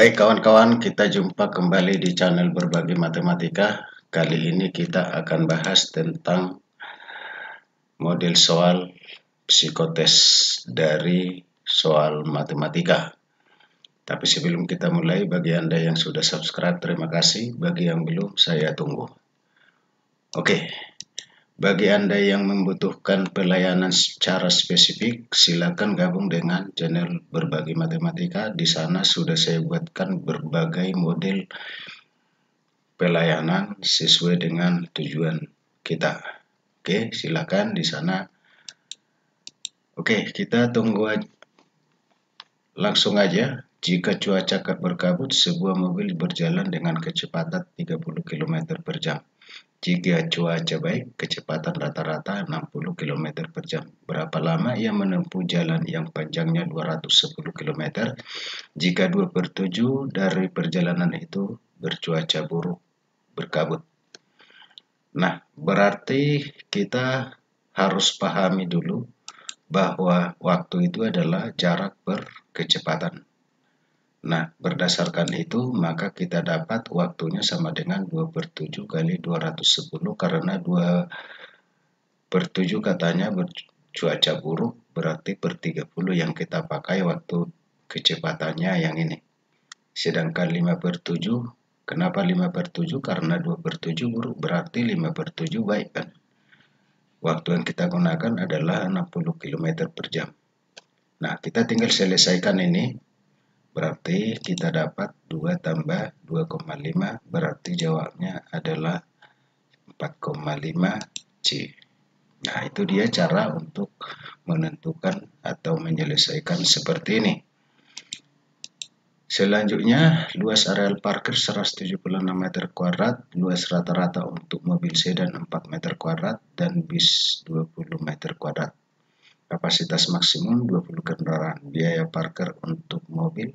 Baik kawan-kawan, kita jumpa kembali di channel Berbagi Matematika. Kali ini kita akan bahas tentang model soal psikotes dari soal matematika. Tapi sebelum kita mulai, bagi Anda yang sudah subscribe, terima kasih. Bagi yang belum, saya tunggu. Oke. Bagi Anda yang membutuhkan pelayanan secara spesifik, silakan gabung dengan channel Berbagi Matematika. Di sana sudah saya buatkan berbagai model pelayanan sesuai dengan tujuan kita. Oke, silakan di sana. Oke, kita tunggu langsung aja. Jika cuaca berkabut, sebuah mobil berjalan dengan kecepatan 30 km per jam. Jika cuaca baik, kecepatan rata-rata 60 km per jam. Berapa lama ia menempuh jalan yang panjangnya 210 km jika 2/7 dari perjalanan itu bercuaca buruk, berkabut? Nah, berarti kita harus pahami dulu bahwa waktu itu adalah jarak berkecepatan. Nah, berdasarkan itu, maka kita dapat waktunya sama dengan 2/7 kali 210, karena 2/7 katanya bercuaca buruk, berarti per 30 yang kita pakai waktu kecepatannya yang ini. Sedangkan 5/7, kenapa 5/7? Karena 2/7 buruk, berarti 5/7 baik kan? Waktu yang kita gunakan adalah 60 km per jam. Nah, kita tinggal selesaikan ini. Berarti kita dapat 2 tambah 2,5, berarti jawabnya adalah 4,5 C. Nah, itu dia cara untuk menentukan atau menyelesaikan seperti ini. Selanjutnya, luas areal parkir 176 meter kuadrat, luas rata-rata untuk mobil sedan 4 meter kuadrat dan bis 20 meter kuadrat. Kapasitas maksimum 20 kendaraan. Biaya parkir untuk mobil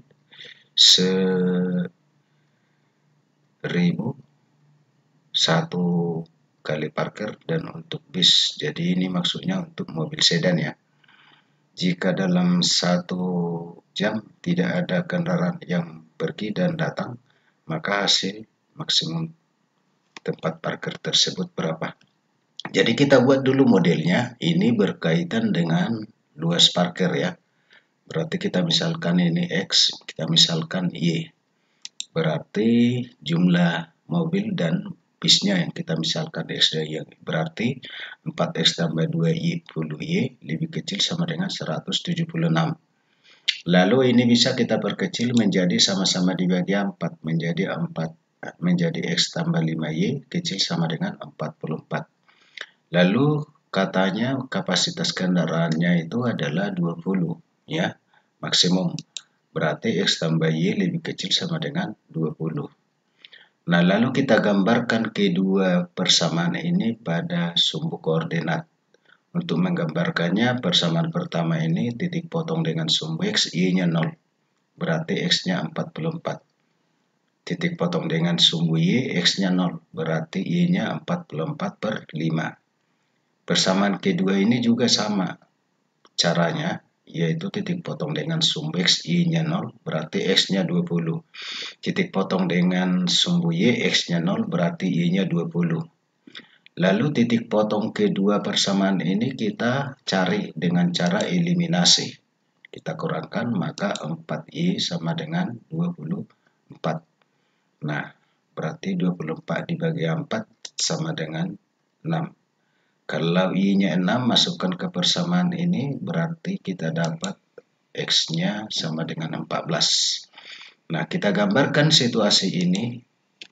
1.000 satu kali parkir, dan untuk bis, jadi ini maksudnya untuk mobil sedan ya. Jika dalam 1 jam tidak ada kendaraan yang pergi dan datang, maka hasil maksimum tempat parkir tersebut berapa? Jadi kita buat dulu modelnya. Ini berkaitan dengan luas parkir ya. Berarti kita misalkan ini X, kita misalkan Y. Berarti jumlah mobil dan bisnya yang kita misalkan X dan Y. Berarti 4X tambah 2Y lebih kecil sama dengan 176. Lalu ini bisa kita perkecil menjadi sama-sama dibagi 4. Menjadi X tambah 5Y kecil sama dengan 44. Lalu katanya kapasitas kendaraannya itu adalah 20 ya, maksimum. Berarti X tambah Y lebih kecil sama dengan 20. Nah, lalu kita gambarkan kedua persamaan ini pada sumbu koordinat. Untuk menggambarkannya, persamaan pertama ini titik potong dengan sumbu X, Y-nya 0. Berarti X-nya 44. Titik potong dengan sumbu Y, X-nya 0. Berarti Y-nya 44/5. Persamaan kedua ini juga sama caranya, yaitu titik potong dengan sumbu X, Y-nya 0, berarti X-nya 20. Titik potong dengan sumbu Y, X-nya 0, berarti Y-nya 20. Lalu titik potong kedua persamaan ini kita cari dengan cara eliminasi. Kita kurangkan, maka 4Y sama dengan 24. Nah, berarti 24 dibagi 4 sama dengan 6. Kalau Y-nya 6, masukkan ke persamaan ini, berarti kita dapat X-nya sama dengan 14. Nah, kita gambarkan situasi ini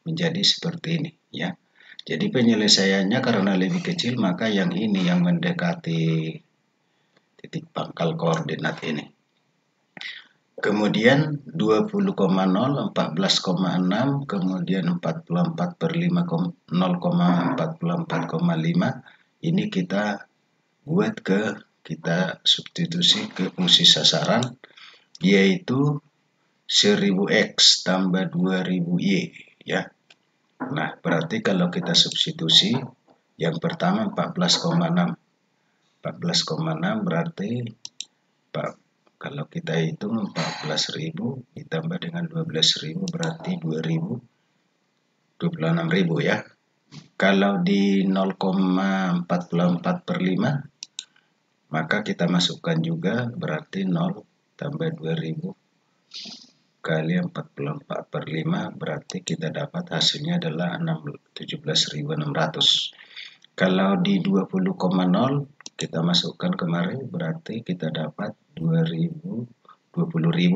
menjadi seperti ini ya. Jadi penyelesaiannya karena lebih kecil, maka yang ini yang mendekati titik pangkal koordinat ini. Kemudian 20,0, 14,6, kemudian 44/5, 0,44,5. Ini kita buat kita substitusi ke fungsi sasaran, yaitu 1000X tambah 2000Y ya. Nah, berarti kalau kita substitusi, yang pertama 14,6. 14,6 berarti kalau kita hitung 14.000, kita ditambah dengan 12.000 berarti 26.000 ya. Kalau di 0,44 per 5 maka kita masukkan juga berarti 0 tambah 2000 kali 44 per 5 berarti kita dapat hasilnya adalah 17.600. Kalau di 20,0 kita masukkan kemari berarti kita dapat 20.000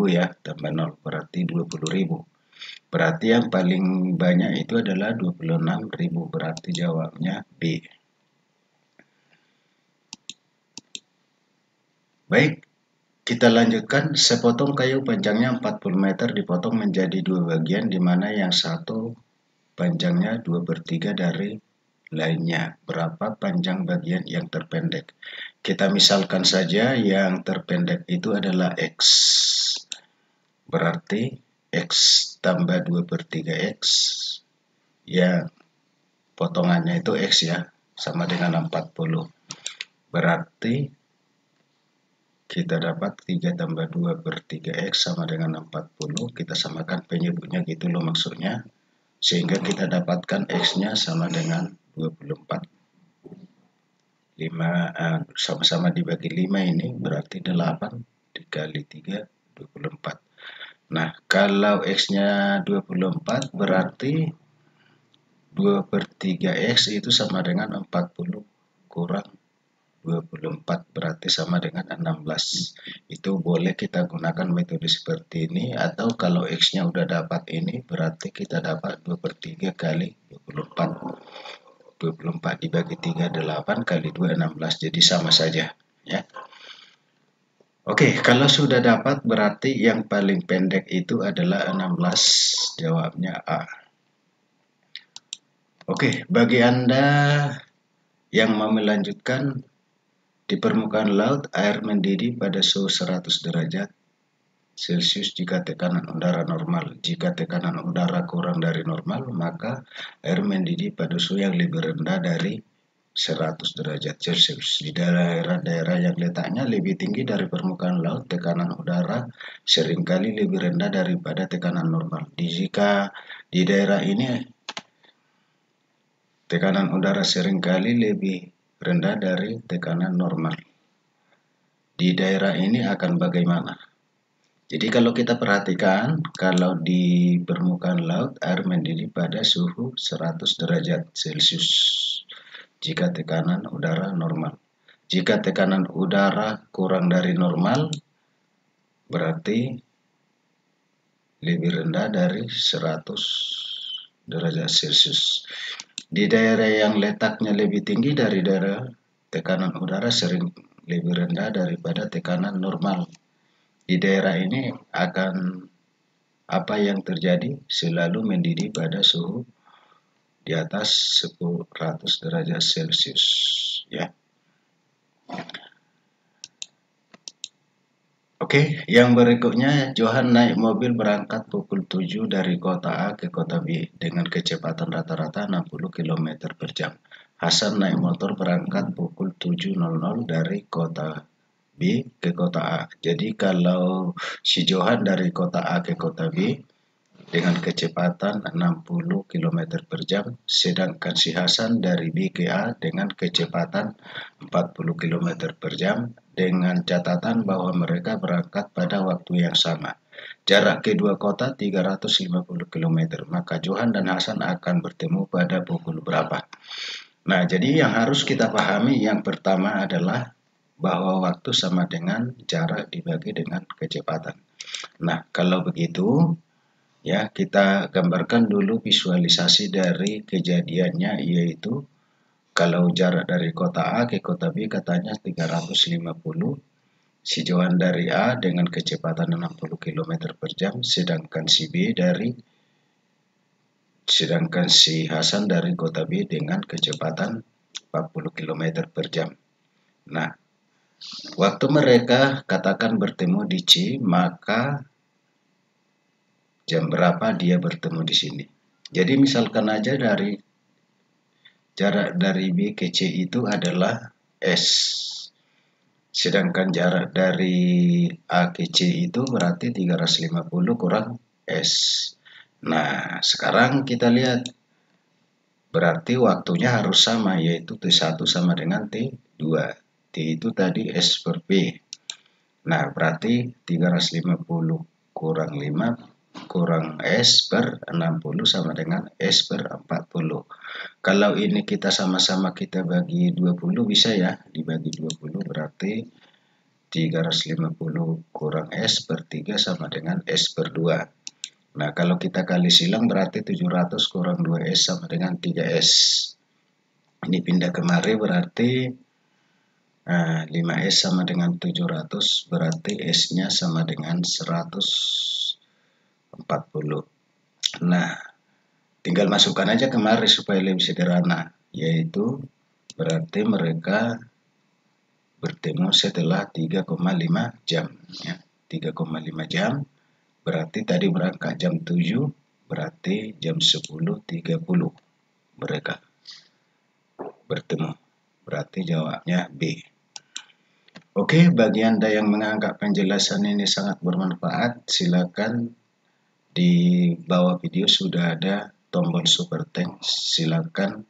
ya, tambah 0 berarti 20.000. Berarti yang paling banyak itu adalah 26.000, berarti jawabnya B. Baik, kita lanjutkan. Sepotong kayu panjangnya 40 meter dipotong menjadi dua bagian, di mana yang satu panjangnya 2/3 dari lainnya. Berapa panjang bagian yang terpendek? Kita misalkan saja yang terpendek itu adalah X. Berarti X tambah 2/3 X. Ya, potongannya itu X ya, sama dengan 40. Berarti kita dapat 3 tambah 2/3 X sama dengan 40. Kita samakan penyebutnya gitu loh maksudnya. Sehingga kita dapatkan X-nya sama dengan 24. 5 sama-sama dibagi 5 ini berarti 8 dikali 3 24. Nah, kalau X-nya 24 berarti 2/3 X itu sama dengan 40 kurang 24 berarti sama dengan 16. Itu boleh kita gunakan metode seperti ini, atau kalau X-nya udah dapat ini berarti kita dapat 2/3 kali 24. 24 dibagi 3 8 kali 2 16, jadi sama saja ya. Oke, kalau sudah dapat berarti yang paling pendek itu adalah 16, jawabnya A. Oke, bagi Anda yang mau melanjutkan, di permukaan laut air mendidih pada suhu 100 derajat Celcius jika tekanan udara normal. Jika tekanan udara kurang dari normal, maka air mendidih pada suhu yang lebih rendah dari 100 derajat Celcius. Di daerah-daerah yang letaknya lebih tinggi dari permukaan laut, tekanan udara seringkali lebih rendah daripada tekanan normal. Jika di daerah ini tekanan udara seringkali lebih rendah dari tekanan normal, di daerah ini akan bagaimana? Jadi kalau kita perhatikan, kalau di permukaan laut air mendidih pada suhu 100 derajat Celcius jika tekanan udara normal. Jika tekanan udara kurang dari normal, berarti lebih rendah dari 100 derajat Celcius. Di daerah yang letaknya lebih tinggi dari daerah, tekanan udara sering lebih rendah daripada tekanan normal. Di daerah ini akan apa yang terjadi? Selalu mendidih pada suhu di atas 100 derajat Celcius ya. Oke, yang berikutnya, Johan naik mobil berangkat pukul 7 dari kota A ke kota B dengan kecepatan rata-rata 60 km per jam. Hasan naik motor berangkat pukul 7.00 dari kota B ke kota A. Jadi kalau si Johan dari kota A ke kota B dengan kecepatan 60 km per jam, sedangkan si Hasan dari B ke A dengan kecepatan 40 km per jam, dengan catatan bahwa mereka berangkat pada waktu yang sama. Jarak kedua kota 350 km, maka Johan dan Hasan akan bertemu pada pukul berapa? Nah, jadi yang harus kita pahami yang pertama adalah bahwa waktu sama dengan jarak dibagi dengan kecepatan. Nah, kalau begitu, ya kita gambarkan dulu visualisasi dari kejadiannya, yaitu kalau jarak dari kota A ke kota B katanya 350, si Johan dari A dengan kecepatan 60 km per jam, sedangkan si Hasan dari kota B dengan kecepatan 40 km per jam. Nah, waktu mereka katakan bertemu di C, maka jam berapa dia bertemu di sini. Jadi misalkan aja dari jarak dari B ke C itu adalah S. Sedangkan jarak dari A ke C itu berarti 350 kurang S. Nah, sekarang kita lihat. Berarti waktunya harus sama, yaitu T1 sama dengan T2. T itu tadi S per P. Nah, berarti 350 kurang 5 kurang S per 60 sama dengan S per 40. Kalau ini kita sama-sama kita bagi 20 bisa ya, dibagi 20 berarti 350 kurang S per 3 sama dengan S per 2. Nah, kalau kita kali silang berarti 700 kurang 2S sama dengan 3S. Ini pindah kemari berarti 5S sama dengan 700, berarti S-nya sama dengan 140. Nah, tinggal masukkan aja kemari supaya lebih sederhana, yaitu berarti mereka bertemu setelah 3,5 jam. Ya. 3,5 jam, berarti tadi berangkat jam 7, berarti jam 10.30 mereka bertemu. Berarti jawabnya B. Oke, bagi Anda yang menganggap penjelasan ini sangat bermanfaat, silakan di bawah video sudah ada tombol super thanks. Silakan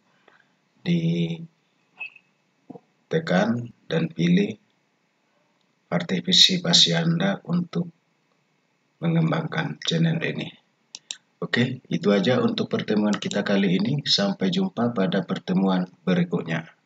ditekan dan pilih partisipasi Anda untuk mengembangkan channel ini. Oke, itu aja untuk pertemuan kita kali ini. Sampai jumpa pada pertemuan berikutnya.